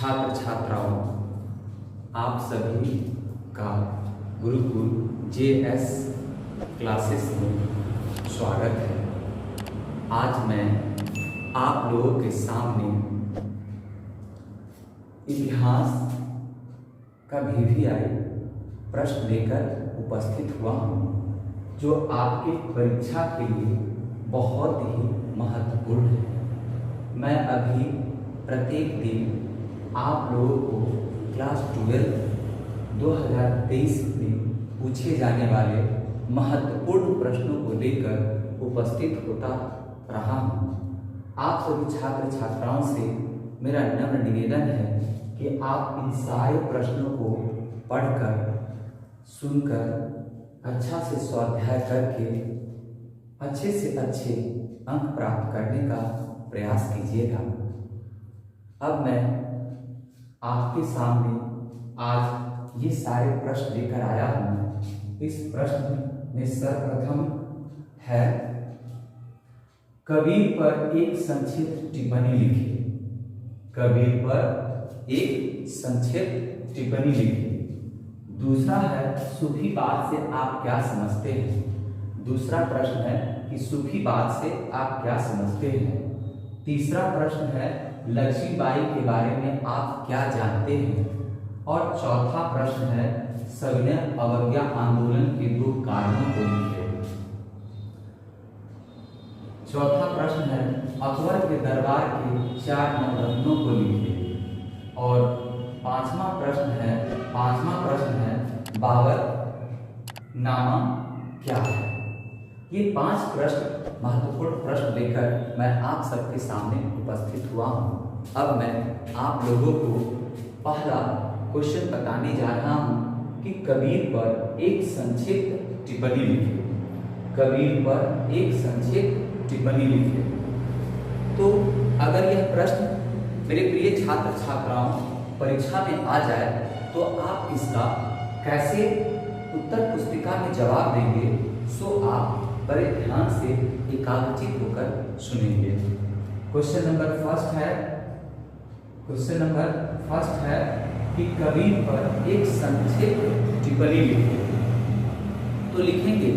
छात्र छात्राओं, आप सभी का गुरुकुल JS क्लासेस में स्वागत है। आज मैं आप लोगों के सामने इतिहास का VVI प्रश्न लेकर उपस्थित हुआ हूँ, जो आपकी परीक्षा के लिए बहुत ही महत्वपूर्ण है। मैं अभी प्रत्येक दिन आप लोगों को क्लास 12 2023 में पूछे जाने वाले महत्वपूर्ण प्रश्नों को लेकर उपस्थित होता रहा हूँ। आप सभी छात्र छात्राओं से मेरा नम्र निवेदन है कि आप इन सारे प्रश्नों को पढ़कर, सुनकर, अच्छा से स्वाध्याय करके अच्छे से अच्छे अंक प्राप्त करने का प्रयास कीजिएगा। अब मैं आपके सामने आज ये सारे प्रश्न लेकर आया हूँ। इस प्रश्न में सर्वप्रथम है, कबीर पर एक संक्षिप्त टिप्पणी लिखिए। कबीर पर एक संक्षिप्त टिप्पणी लिखिए। दूसरा है, सूफीवाद से आप क्या समझते हैं। दूसरा प्रश्न है कि सूफीवाद से आप क्या समझते हैं। तीसरा प्रश्न है, लक्ष्मीबाई के बारे में आप क्या जानते हैं। और चौथा प्रश्न है, सविनय अवज्ञा आंदोलन के 2 कारणों को लिखिए। चौथा प्रश्न है, अकबर के दरबार के 4 नवरत्नों को लिखिए। और पांचवा प्रश्न है, बाबर नामा क्या है। ये 5 प्रश्न महत्वपूर्ण प्रश्न लेकर मैं आप सबके सामने उपस्थित हुआ हूँ। अब मैं आप लोगों को पहला क्वेश्चन बताने जा रहा हूँ कि कबीर पर एक संक्षिप्त टिप्पणी लिखिए। कबीर पर एक संक्षिप्त टिप्पणी लिखिए। तो अगर यह प्रश्न मेरे प्रिय छात्र छात्राओं परीक्षा में आ जाए तो आप इसका कैसे उत्तर पुस्तिका में जवाब देंगे, सो आप बड़े ध्यान से एकाग्रचित होकर सुनेंगे। क्वेश्चन नंबर फर्स्ट है कि कबीर पर एक संक्षिप्त टिप्पणी लिखिए। तो लिखेंगे,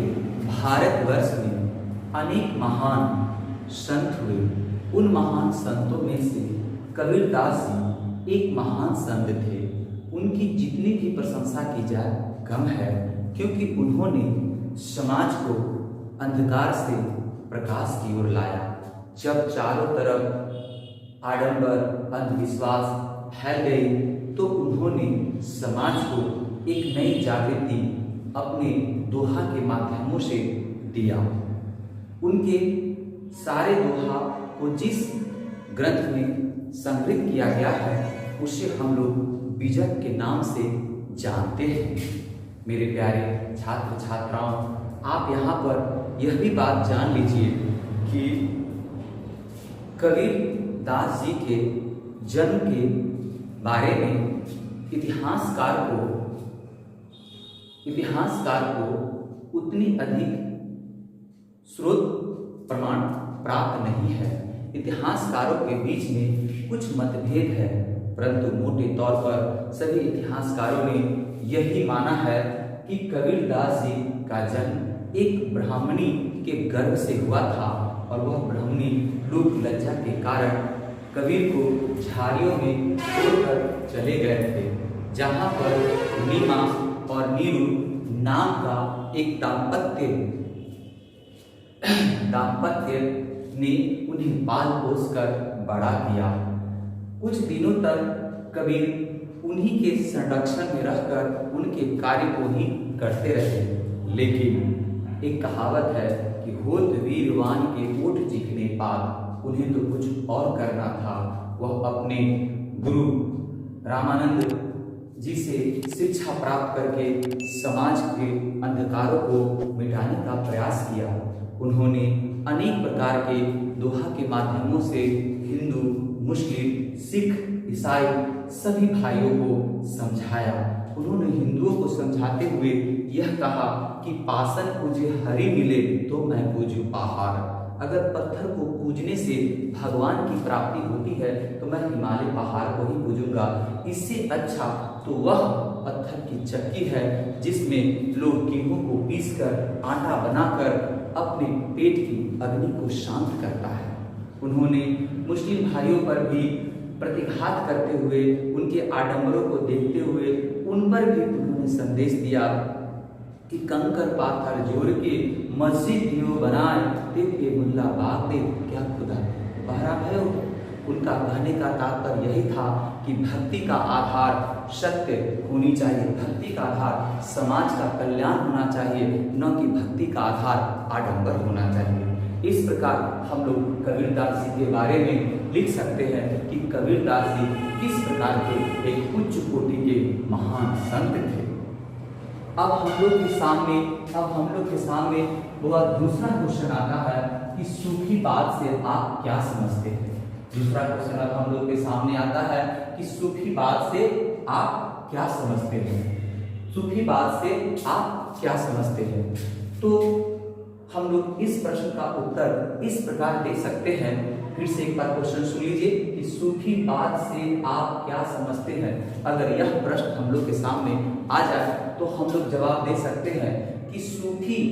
भारतवर्ष में अनेक महान संत हुए। उन महान संतों में से कबीरदास जी एक महान संत थे। उनकी जितनी भी प्रशंसा की जाए कम है, क्योंकि उन्होंने समाज को अंधकार से प्रकाश की ओर लाया। जब चारों तरफ आडंबर, अंधविश्वास फैल गई, तो उन्होंने समाज को एक नई जागृति अपने दोहा के माध्यमों से दिया। उनके सारे दोहा को जिस ग्रंथ में संग्रहित किया गया है, उसे हम लोग बीजक के नाम से जानते हैं। मेरे प्यारे छात्र छात्राओं, आप यहाँ पर यह भी बात जान लीजिए कि कबीर दास जी के जन्म के बारे में इतिहासकार को उतनी अधिक स्रोत प्रमाण प्राप्त नहीं है। इतिहासकारों के बीच में कुछ मतभेद है, परंतु मोटे तौर पर सभी इतिहासकारों ने यही माना है कि कबीर दास जी का जन्म एक ब्राह्मणी के गर्भ से हुआ था, और वह ब्राह्मणी लोक लज्जा के कारण कबीर को झाड़ियों में छोड़कर चले गए थे, जहाँ पर नीमा और नीरू नाम का एक दाम्पत्य ने उन्हें पाल पोस कर बड़ा किया। कुछ दिनों तक कबीर उन्हीं के संरक्षण में रहकर उनके कार्य को ही करते रहे। लेकिन एक कहावत है कि होत वीरवान के ओठ चिखने पात, उन्हें तो कुछ और करना था। वह अपने गुरु रामानंद जी से शिक्षा प्राप्त करके समाज के अंधकारों को मिटाने का प्रयास किया। उन्होंने अनेक प्रकार के दोहा के माध्यमों से हिंदू, मुस्लिम, सिख, ईसाई सभी भाइयों को समझाया। उन्होंने हिंदुओं को समझाते हुए यह कहा कि पासन पूजे हरि मिले तो मैं पूजू पहाड़। अगर पत्थर को पूजने से भगवान की प्राप्ति होती है तो मैं हिमालय पहाड़ को ही पूजूंगा। इससे अच्छा तो वह पत्थर की चक्की है जिसमें लोग गेहूं को पीसकर आटा बनाकर अपने पेट की अग्नि को शांत करता है। उन्होंने मुस्लिम भाइयों पर भी प्रतिघात करते हुए, उनके आडंबरों को देखते हुए उन पर भी उन्होंने संदेश दिया कि कंकर पाथर जोड़ के मस्जिद दियो बनाए ते मुल्ला बाग दे क्या खुदा बहरा भयो। उनका कहने का तात्पर्य यही था कि भक्ति का आधार सत्य होनी चाहिए, भक्ति का आधार समाज का कल्याण होना चाहिए, न कि भक्ति का आधार आडंबर होना चाहिए। इस प्रकार हम लोग कबीरदास जी के बारे में लिख सकते हैं कि कबीरदास जी किस प्रकार के एक उच्च कोटि के महान संत थे। अब हम लोग के सामने बहुत दूसरा क्वेश्चन आता है कि सूफीवाद से आप क्या समझते हैं। दूसरा क्वेश्चन अब हम लोग के सामने आता है कि सूफीवाद से आप क्या समझते हैं। सूफीवाद से आप क्या समझते हैं। तो हम लोग इस प्रश्न का उत्तर इस प्रकार दे सकते हैं। फिर से एक बार क्वेश्चन सुन लीजिए कि सूफीवाद से आप क्या समझते हैं। अगर यह प्रश्न हम लोग के सामने आ जाए तो हम लोग जवाब दे सकते हैं कि सूफी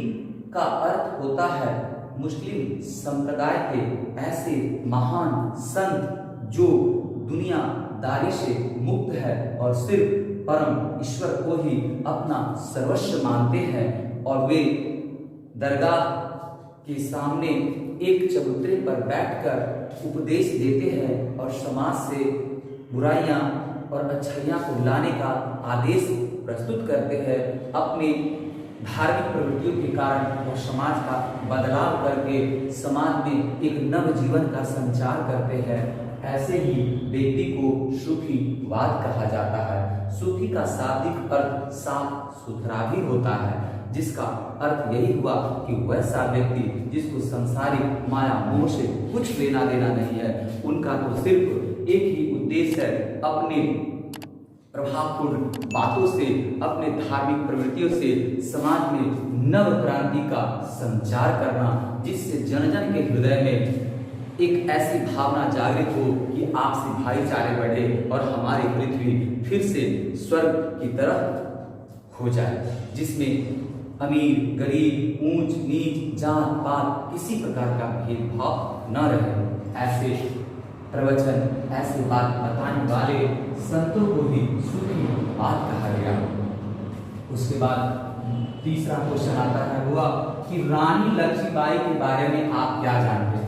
का अर्थ होता है मुस्लिम संप्रदाय के ऐसे महान संत जो दुनियादारी से मुक्त है और सिर्फ परम ईश्वर को ही अपना सर्वस्व मानते हैं और वे दरगाह के सामने एक चबूतरे पर बैठकर उपदेश देते हैं और समाज से बुराइयां और अच्छाइयां को लाने का आदेश प्रस्तुत करते हैं। अपने धार्मिक प्रवृत्तियों के कारण वो समाज का बदलाव करके समाज में एक नव जीवन का संचार करते हैं। ऐसे ही व्यक्ति को सूफीवाद कहा जाता है। सूफी का शाब्दिक अर्थ साफ सुथरा भी होता है, जिसका अर्थ यही हुआ कि वैसा व्यक्ति जिसको संसारिक माया मोह से कुछ लेना देना नहीं है। उनका तो सिर्फ एक ही उद्देश्य है, अपने प्रभावपूर्ण बातों से, अपने धार्मिक प्रवृत्तियों से समाज में नव क्रांति का संचार करना, जिससे जन जन के हृदय में एक ऐसी भावना जागृत हो कि आपसी भाईचारे बढ़े और हमारी पृथ्वी फिर से स्वर्ग की तरह हो जाए, जिसमें अमीर गरीब ऊंच नीच जात पात किसी प्रकार का भेदभाव न रहे। ऐसे प्रवचन, ऐसे बात बताने वाले संतों को भी सूफीवाद कहा गया। उसके बाद तीसरा क्वेश्चन आता है हुआ कि रानी लक्ष्मीबाई के बारे में आप क्या जानते हैं।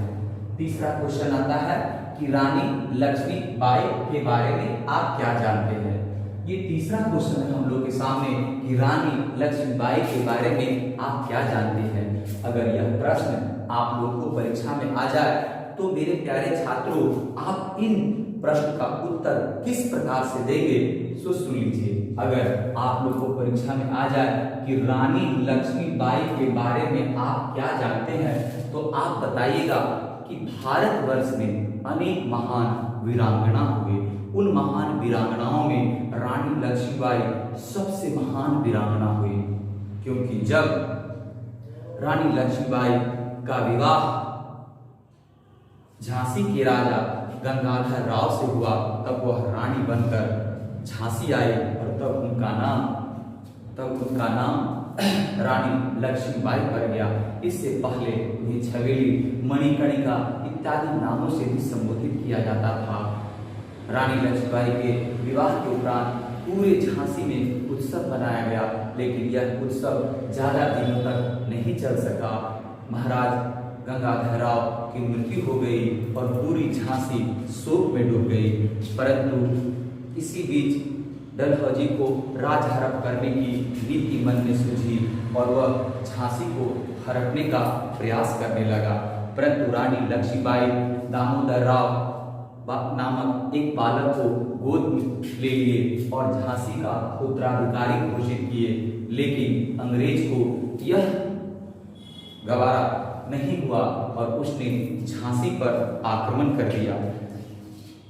तीसरा क्वेश्चन आता है कि रानी लक्ष्मीबाई के बारे में आप क्या जानते हैं। ये तीसरा क्वेश्चन है हम लोग के सामने कि रानी लक्ष्मीबाई के बारे में आप क्या जानते हैं। अगर यह प्रश्न आप लोग को परीक्षा में आ जाए तो मेरे प्यारे छात्रों, आप इन प्रश्न का उत्तर किस प्रकार से देंगे सो सुन लीजिए। अगर आप लोग को परीक्षा में आ जाए कि रानी लक्ष्मीबाई के बारे में आप क्या जानते हैं तो आप बताइएगा कि भारतवर्ष में अनेक महान वीरांगना हुए। उन महान वीरांगनाओं में रानी लक्ष्मीबाई सबसे महान वीरांगना हुई, क्योंकि जब रानी लक्ष्मीबाई का विवाह झांसी के राजा गंगाधर राव से हुआ तब वह रानी बनकर झांसी आई और तब उनका नाम रानी लक्ष्मीबाई पड़ गया। इससे पहले उन्हें छवेली, मणिकर्णिका इत्यादि नामों से भी संबोधित किया जाता था। रानी लक्ष्मीबाई के विवाह के उपरांत पूरे झांसी में उत्सव मनाया गया, लेकिन यह उत्सव ज्यादा दिनों तक नहीं चल सका। महाराज गंगाधर राव की मृत्यु हो गई और पूरी झांसी शोक में डूब गई। परंतु इसी बीच डलहौजी को राज हड़प करने की नीति मन में सूझी और वह झांसी को हड़पने का प्रयास करने लगा। परंतु रानी लक्ष्मीबाई दामोदर राव नामक एक बालक को गोद में ले लिए और झांसी का उत्तराधिकारी घोषित किए, लेकिन अंग्रेज को यह गवारा नहीं हुआ और उसने झांसी पर आक्रमण कर दिया।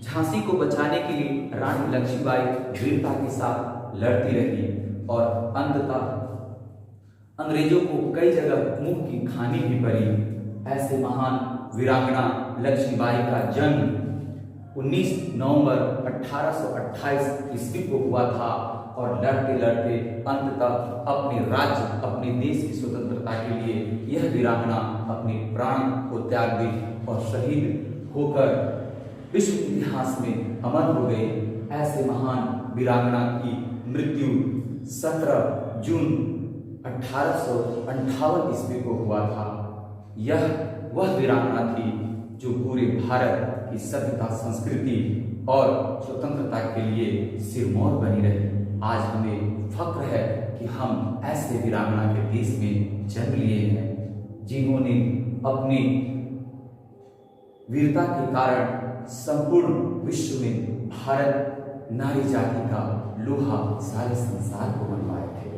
झांसी को बचाने के लिए रानी लक्ष्मीबाई वीरता के साथ लड़ती रही और अंततः अंग्रेजों को कई जगह मुंह की खानी भी पड़ी। ऐसे महान वीरांगना लक्ष्मीबाई का जन्म 19 नवंबर 1828 ईस्वी को हुआ था और लड़ते लड़ते अंततः अपने राज्य अपने देश की स्वतंत्रता के लिए यह वीरांगना अपने प्राण को त्याग दी और शहीद होकर विश्व इतिहास में अमर हो गए। ऐसे महान वीरांगना की मृत्यु 17 जून 1858 ईस्वी को हुआ था। यह वह वीरांगना थी जो पूरे भारत की सभ्यता, संस्कृति और स्वतंत्रता के लिए सिरमौर बनी रही। आज हमें फक्र है कि हम ऐसे वीरांगना के देश में जन्म लिए हैं जिन्होंने अपनी वीरता के कारण संपूर्ण विश्व में भारत नारी जाति का लोहा सारे संसार को मनवाए थे।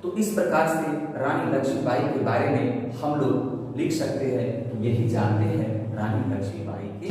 तो इस प्रकार से रानी लक्ष्मीबाई के बारे में हम लोग लिख सकते हैं, यही जानते हैं रानी लक्ष्मीबाई के